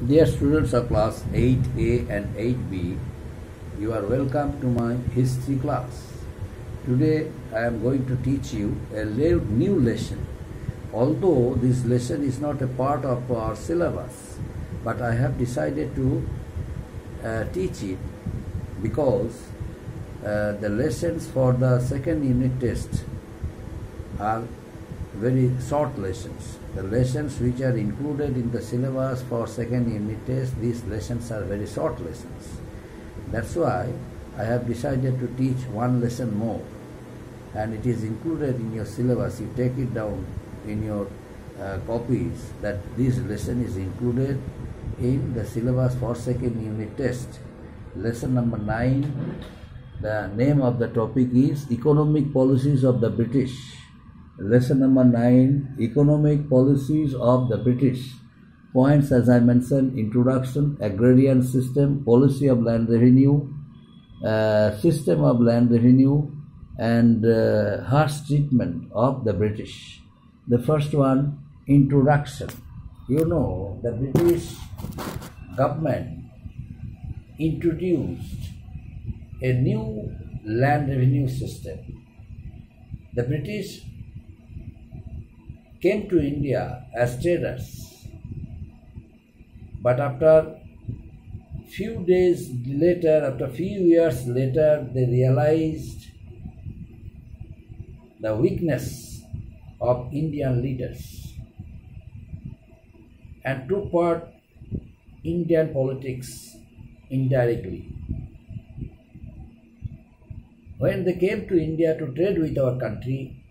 Dear students of class 8A and 8B, you are welcome to my history class. Today I am going to teach you a new lesson. Although this lesson is not a part of our syllabus, but I have decided to teach it because the lessons for the second unit test are very short lessons. The lessons which are included in the syllabus for second unit test, these lessons are very short lessons. That's why I have decided to teach one lesson more, and it is included in your syllabus. You take it down in your copies that this lesson is included in the syllabus for second unit test. Lesson number 9, the name of the topic is Economic Policies of the British. Lesson number 9, Economic Policies of the British. Points as I mentioned: introduction, agrarian system, policy of land revenue, system of land revenue, and harsh treatment of the British. The first one, introduction. You know, the British government introduced a new land revenue system. The British came to India as traders, but after few days later, after few years later, they realized the weakness of Indian leaders and took part Indian politics indirectly. When they came to India to trade with our country,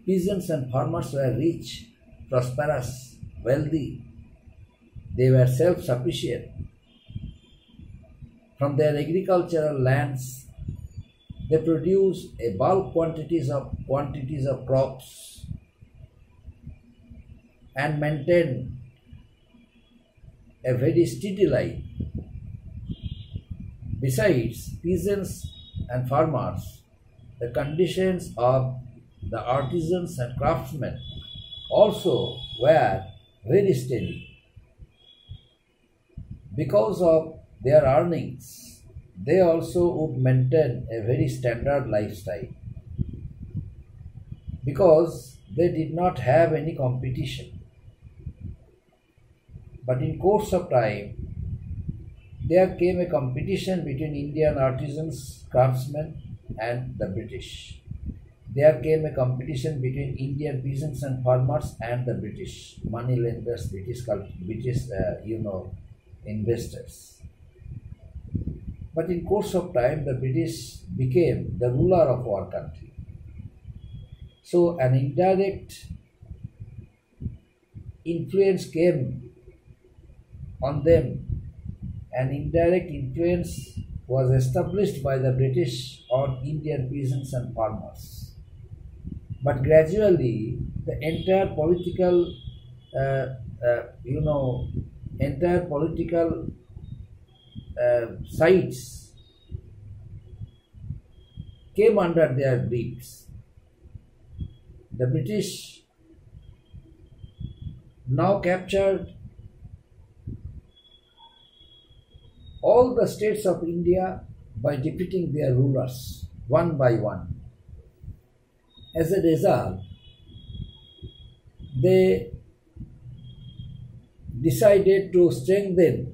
peasants and farmers were rich, prosperous, wealthy. They were self-sufficient. From their agricultural lands, they produced a bulk quantities of crops and maintained a very steady life. Besides peasants and farmers, the conditions of the artisans and craftsmen also were very steady. Because of their earnings, they also would maintain a very standard lifestyle because they did not have any competition. But in course of time, there came a competition between Indian artisans, craftsmen and the British. There came a competition between Indian peasants and farmers and the British money lenders, British investors. But in course of time, the British became the ruler of our country. So an indirect influence came on them. An indirect influence was established by the British on Indian peasants and farmers. But gradually, the entire political sides came under their grips. The British now captured all the states of India by defeating their rulers one by one. As a result, they decided to strengthen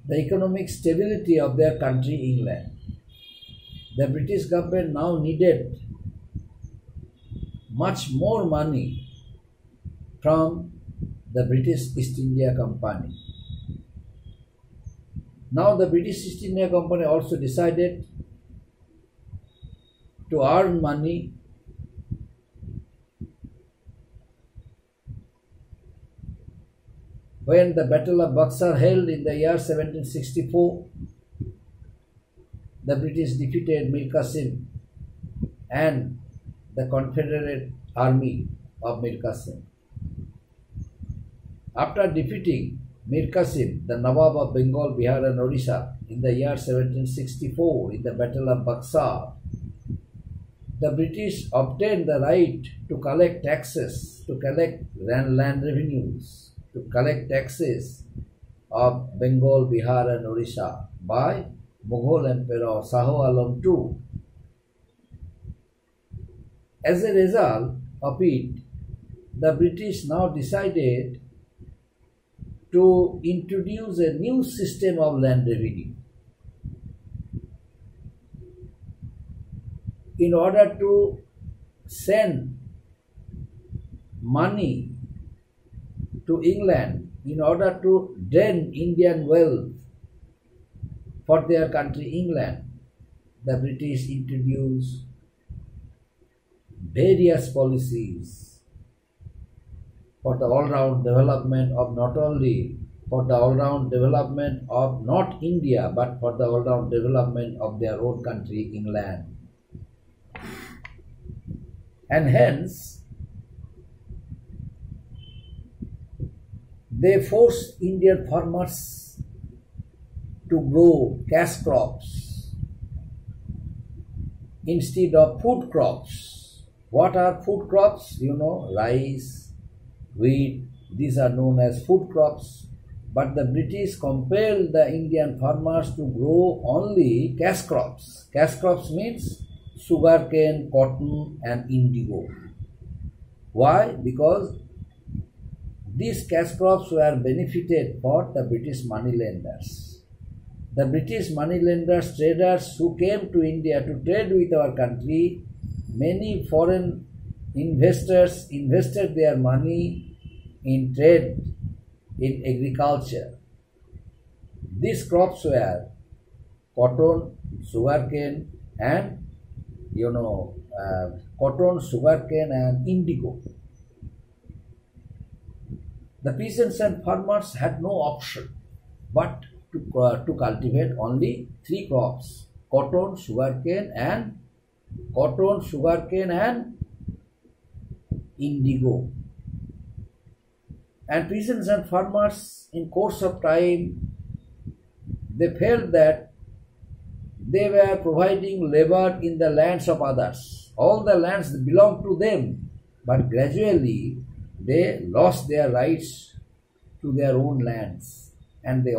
the economic stability of their country, England. The British government now needed much more money from the British East India Company. Now the British East India Company also decided to earn money when the Battle of Buxar held in the year 1764. The British defeated Mir Qasim and the Confederate army of Mir Qasim. After defeating Mir Qasim, the Nawab of Bengal, Bihar and Orissa in the year 1764 in the Battle of Buxar, the British obtained the right to collect taxes, to collect land revenues, to collect taxes of Bengal, Bihar and Orissa by Mughal Emperor Shahu Alam II. As a result of it, the British now decided to introduce a new system of land revenue in order to send money to England, in order to drain Indian wealth for their country England. The British introduced various policies for the all-round development of not only for the all-round development of not India, but for the all-round development of their own country England. And hence, they forced Indian farmers to grow cash crops instead of food crops. What are food crops? You know, rice, wheat, these are known as food crops. But the British compelled the Indian farmers to grow only cash crops. Cash crops means sugarcane, cotton and indigo. Why? Because these cash crops were benefited for the British moneylenders. The British moneylenders, traders who came to India to trade with our country, many foreign investors invested their money in trade, in agriculture. These crops were cotton, sugarcane and cotton, sugarcane and indigo. The peasants and farmers had no option but to cultivate only three crops: cotton, sugarcane and indigo. And peasants and farmers, in course of time, they felt that they were providing labor in the lands of others. All the lands belonged to them, but gradually they lost their rights to their own lands, and they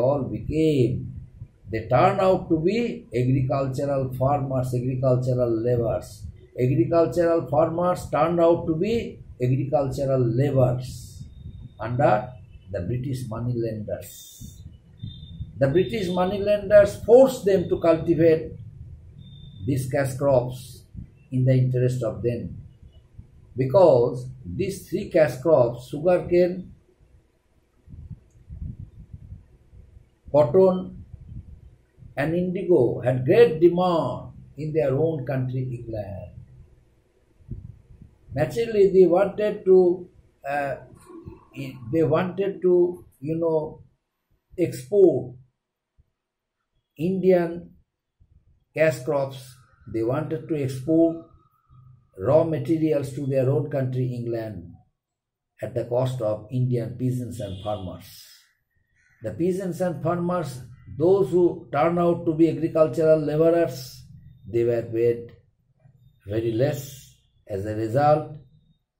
turned out to be agricultural farmers, agricultural laborers. Agricultural farmers turned out to be agricultural laborers under the British moneylenders. The British moneylenders forced them to cultivate these cash crops in the interest of them, because these three cash crops, sugarcane, cotton and indigo, had great demand in their own country England. Naturally, they wanted to export Indian cash crops. They wanted to export raw materials to their own country England at the cost of Indian peasants and farmers. The peasants and farmers, those who turned out to be agricultural laborers, they were paid very less. As a result,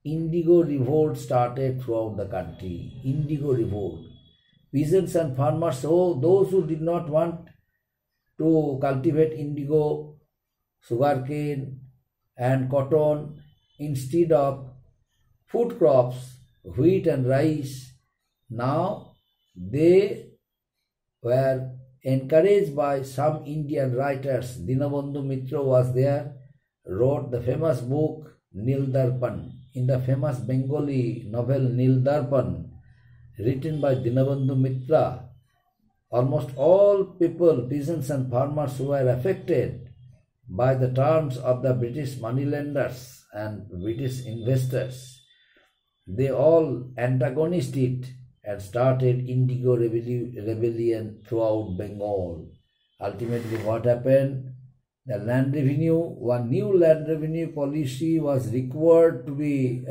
indigo revolt started throughout the country. Indigo revolt. Peasants and farmers, those who did not want to cultivate indigo, sugarcane and cotton instead of food crops, wheat and rice, now they were encouraged by some Indian writers. Dinabandhu Mitra was there, wrote the famous book Nil Darpan. In the famous Bengali novel Nil Darpan, written by Dinabandhu Mitra, almost all people, peasants and farmers who were affected by the terms of the British moneylenders and British investors, they all antagonized it and started indigo rebellion throughout Bengal. Ultimately, what happened? The land revenue, one new land revenue policy was required to be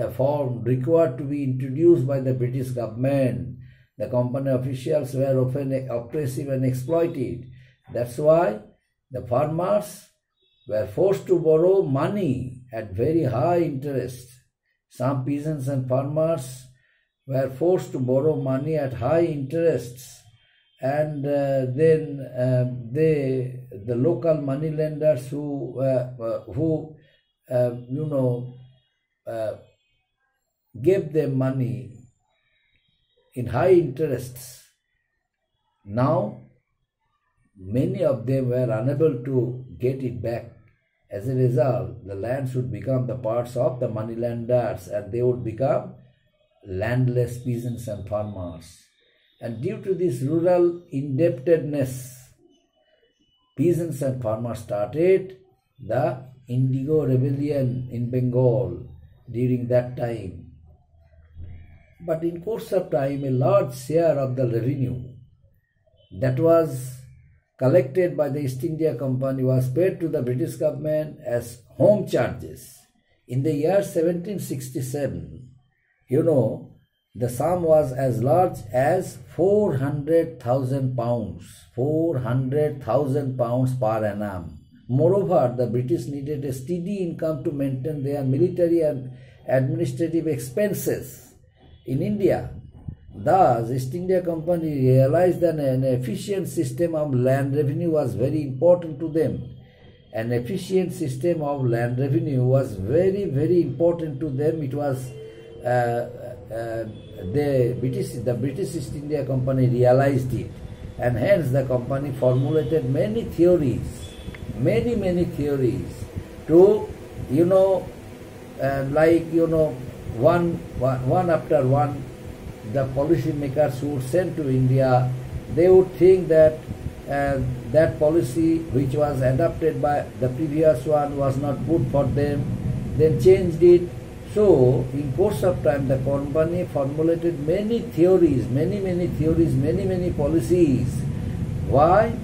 introduced by the British government. The company officials were often oppressive and exploited. That's why the farmers were forced to borrow money at very high interest. Some peasants and farmers were forced to borrow money at high interests, and then the local moneylenders who gave them money in high interests. Now many of them were unable to get it back. As a result, the lands would become the parts of the moneylenders, and they would become landless peasants and farmers. And due to this rural indebtedness, peasants and farmers started the Indigo Rebellion in Bengal during that time. But in course of time, a large share of the revenue that was collected by the East India Company was paid to the British government as home charges. In the year 1767, the sum was as large as 400,000 pounds, 400,000 pounds per annum. Moreover, the British needed a steady income to maintain their military and administrative expenses in India. Thus, East India Company realized that an efficient system of land revenue was very important to them. An efficient system of land revenue was very, very important to them. It was the British East India Company realized it, and hence the company formulated many theories to one after one. The policy makers who would send to India, they would think that that policy which was adopted by the previous one was not good for them, then changed it. So in course of time, the company formulated many theories, many policies. Why?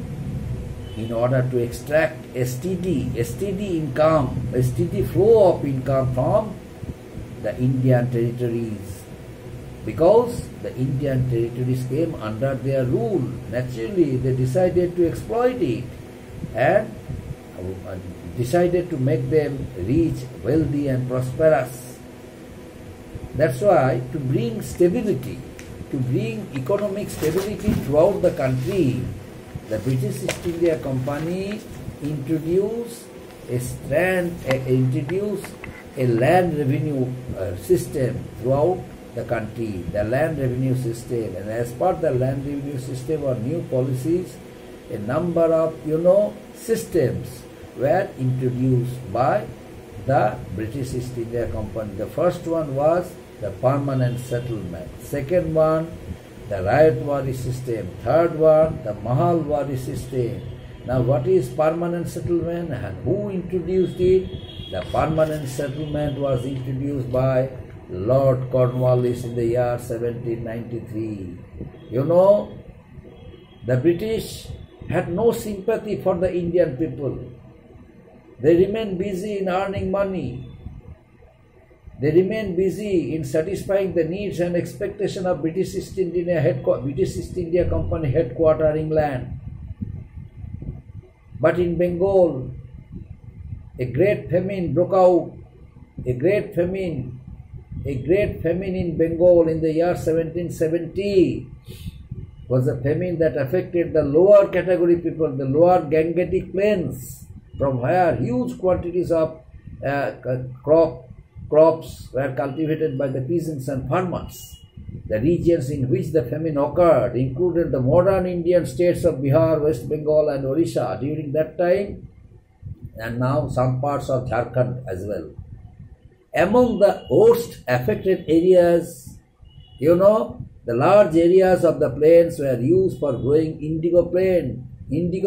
In order to extract a steady income, a steady flow of income from the Indian territories. Because the Indian territories came under their rule, naturally they decided to exploit it and decided to make them rich, wealthy and prosperous. That's why, to bring stability, to bring economic stability throughout the country, the British East India Company introduced a land revenue system throughout the country, the land revenue system. And as part of the land revenue system or new policies, a number of systems were introduced by the British East India Company. The first one was the permanent settlement. Second one, the Rayatwari system. Third one, the Mahalwari system. Now what is permanent settlement and who introduced it? The permanent settlement was introduced by Lord Cornwallis in the year 1793. The British had no sympathy for the Indian people. They remained busy in earning money. They remained busy in satisfying the needs and expectations of British East India Company headquarters, England. But in Bengal, a great famine broke out. A great famine in Bengal in the year 1770 was a famine that affected the lower category people, the lower Gangetic plains, from where huge quantities of crops were cultivated by the peasants and farmers. The regions in which the famine occurred included the modern Indian states of Bihar, West Bengal and Orissa during that time, and now some parts of Jharkhand as well. Among the worst affected areas, the large areas of the plains were used for growing indigo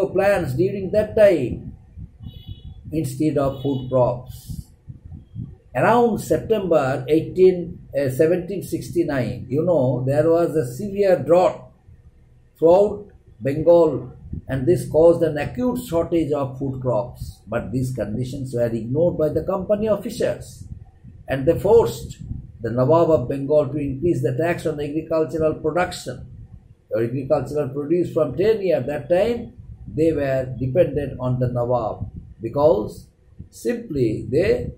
plants during that time instead of food crops. Around September 1769, there was a severe drought throughout Bengal, and this caused an acute shortage of food crops. But these conditions were ignored by the company officers, and they forced the Nawab of Bengal to increase the tax on agricultural production. The agricultural produce from 10 years, that time they were dependent on the Nawab, because simply they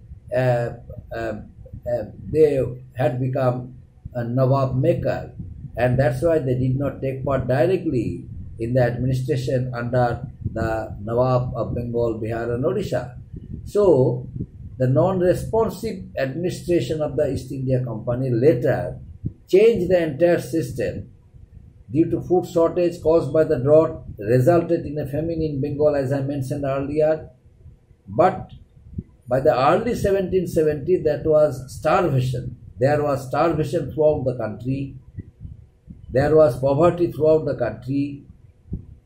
had become Nawab maker, and that's why they did not take part directly in the administration under the Nawab of Bengal, Bihar and Odisha. So, the non-responsive administration of the East India Company later changed the entire system. Due to food shortage caused by the drought, resulted in a famine in Bengal, as I mentioned earlier. But by the early 1770s, that was starvation. There was starvation throughout the country. There was poverty throughout the country.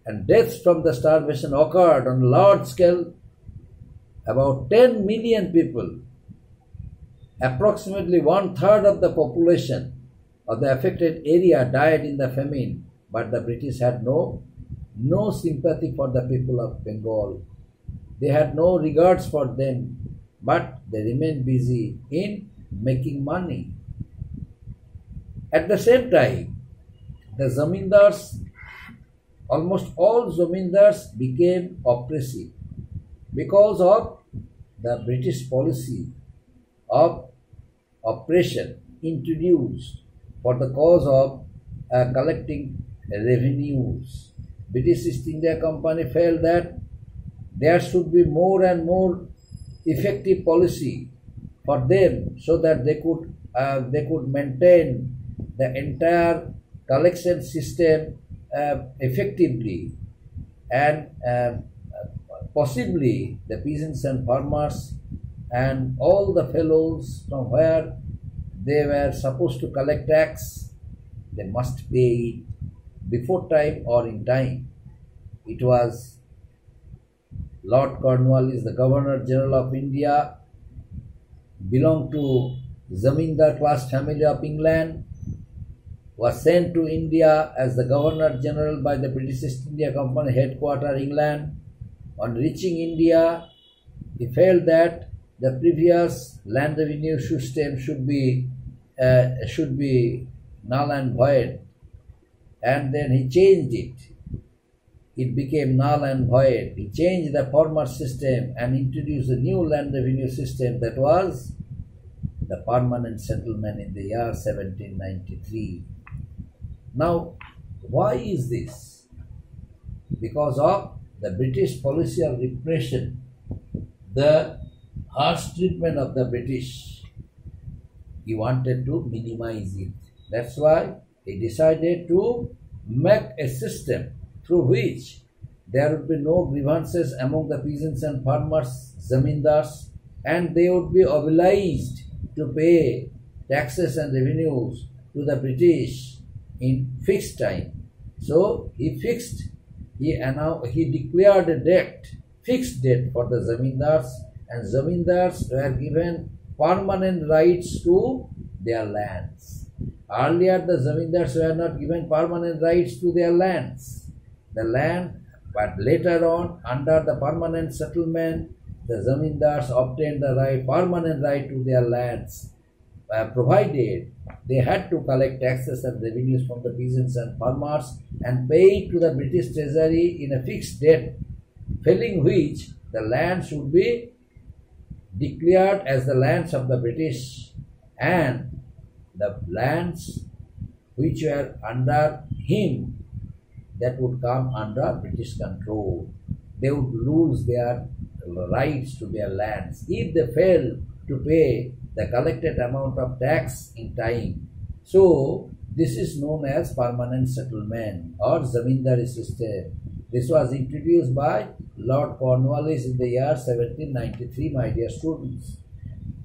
And deaths from the starvation occurred on a large scale. About 10 million people, approximately 1/3 of the population of the affected area, died in the famine. But the British had no sympathy for the people of Bengal. They had no regards for them, but they remained busy in making money. At the same time, the zamindars, almost all zamindars became oppressive because of the British policy of oppression introduced for the cause of collecting revenues. British East India Company felt that there should be more and more effective policy for them so that they could maintain the entire collection system effectively, and possibly the peasants and farmers and all the fellows from where they were supposed to collect tax, they must pay it before time or in time. It was Lord Cornwallis, the Governor General of India, belonged to Zamindar class family of England, was sent to India as the Governor General by the British East India Company headquarters, England. On reaching India, he felt that the previous land revenue system should be null and void, and then he changed it. It became null and void. He changed the former system and introduced a new land revenue system, that was the permanent settlement in the year 1793. Now, why is this? Because of the British policy of repression, the harsh treatment of the British. He wanted to minimize it. That's why he decided to make a system through which there would be no grievances among the peasants and farmers, zamindars, and they would be obliged to pay taxes and revenues to the British in fixed time. So he declared a fixed date for the zamindars, and zamindars were given permanent rights to their lands. Earlier, the zamindars were not given permanent rights to their lands. But later on, under the permanent settlement, the zamindars obtained the permanent right to their lands, provided they had to collect taxes and revenues from the peasants and farmers and pay it to the British Treasury in a fixed date, failing which the land should be declared as the lands of the British, and the lands which were under him, that would come under British control. They would lose their rights to their lands if they fail to pay the collected amount of tax in time. So, this is known as permanent settlement or zamindari system. This was introduced by Lord Cornwallis in the year 1793, my dear students.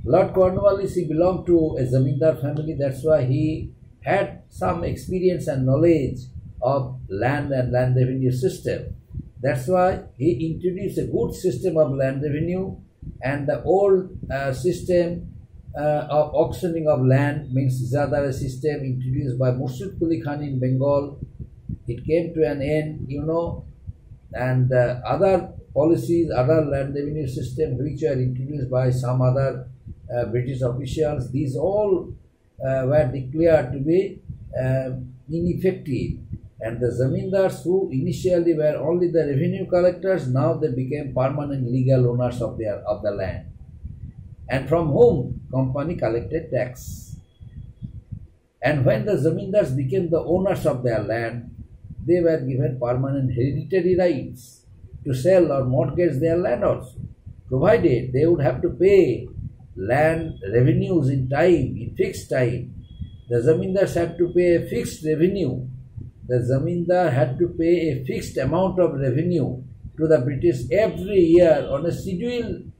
Lord Cornwallis, he belonged to a zamindar family, that's why he had some experience and knowledge of land and land revenue system. That's why he introduced a good system of land revenue, and the old system of auctioning of land, means Izadara system, introduced by Murshid Quli Khan in Bengal. It came to an end, and other policies, other land revenue system which were introduced by some other British officials, these all were declared to be ineffective. And the zamindars, who initially were only the revenue collectors, now they became permanent legal owners of the land, and from whom company collected tax. And when the zamindars became the owners of their land, they were given permanent hereditary rights to sell or mortgage their land also, provided they would have to pay land revenues in time, in fixed time. The zamindars had to pay a fixed revenue. The zamindar had to pay a fixed amount of revenue to the British every year on a scheduled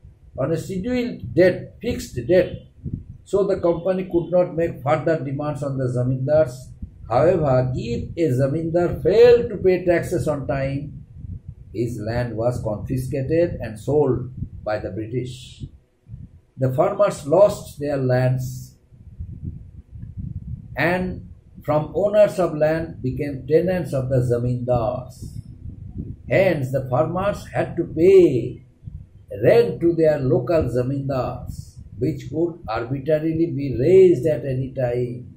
date, fixed date. So the company could not make further demands on the zamindars. However, if a zamindar failed to pay taxes on time, his land was confiscated and sold by the British. The farmers lost their lands and from owners of land became tenants of the zamindars. Hence, the farmers had to pay rent to their local zamindars, which could arbitrarily be raised at any time.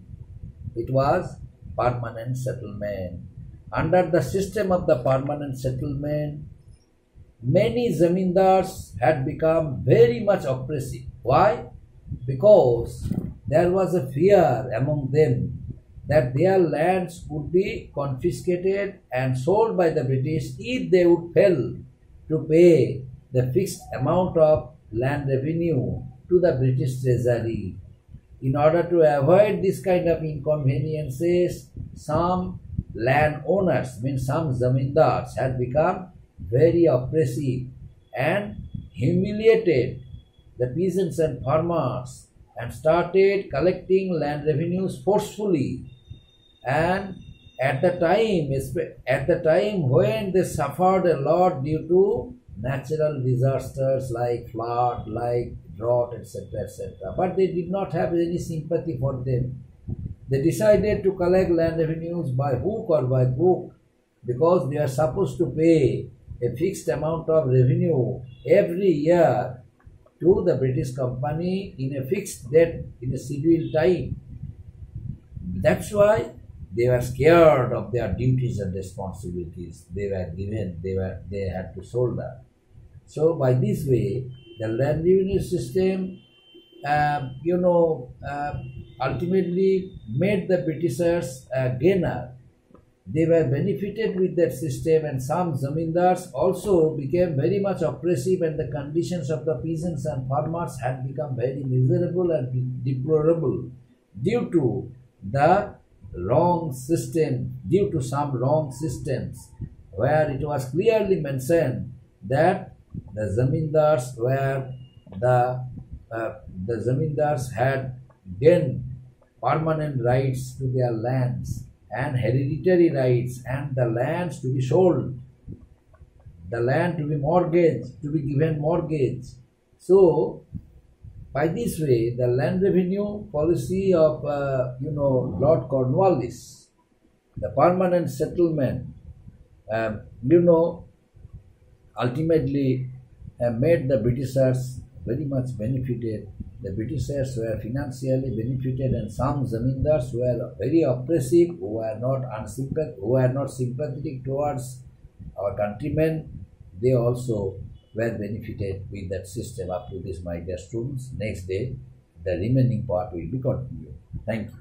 It was permanent settlement. Under the system of the permanent settlement, many zamindars had become very much oppressive. Why? Because there was a fear among them that their lands would be confiscated and sold by the British if they would fail to pay the fixed amount of land revenue to the British Treasury. In order to avoid this kind of inconveniences, some landowners, means some zamindars, had become very oppressive and humiliated the peasants and farmers and started collecting land revenues forcefully. And at the time when they suffered a lot due to natural disasters like flood, like drought, etc., etc., but they did not have any sympathy for them. They decided to collect land revenues by hook or by crook because they are supposed to pay a fixed amount of revenue every year to the British company in a fixed date, in a scheduled time. That's why they were scared of their duties and responsibilities they were given, they had to shoulder. So by this way, the land revenue system, ultimately made the Britishers a gainer. They were benefited with that system, and some zamindars also became very much oppressive, and the conditions of the peasants and farmers had become very miserable and deplorable due to the wrong system, due to some wrong systems where it was clearly mentioned that the zamindars were the zamindars had gained permanent rights to their lands and hereditary rights, and the lands to be sold, the land to be mortgaged, to be given mortgage. So by this way, the land revenue policy of Lord Cornwallis, the permanent settlement, ultimately made the Britishers very much benefited. The Britishers were financially benefited, and some zamindars were very oppressive, who were not sympathetic towards our countrymen. They also were benefited with that system. Up to this, my dear students. Next day, the remaining part will be continued. Thank you.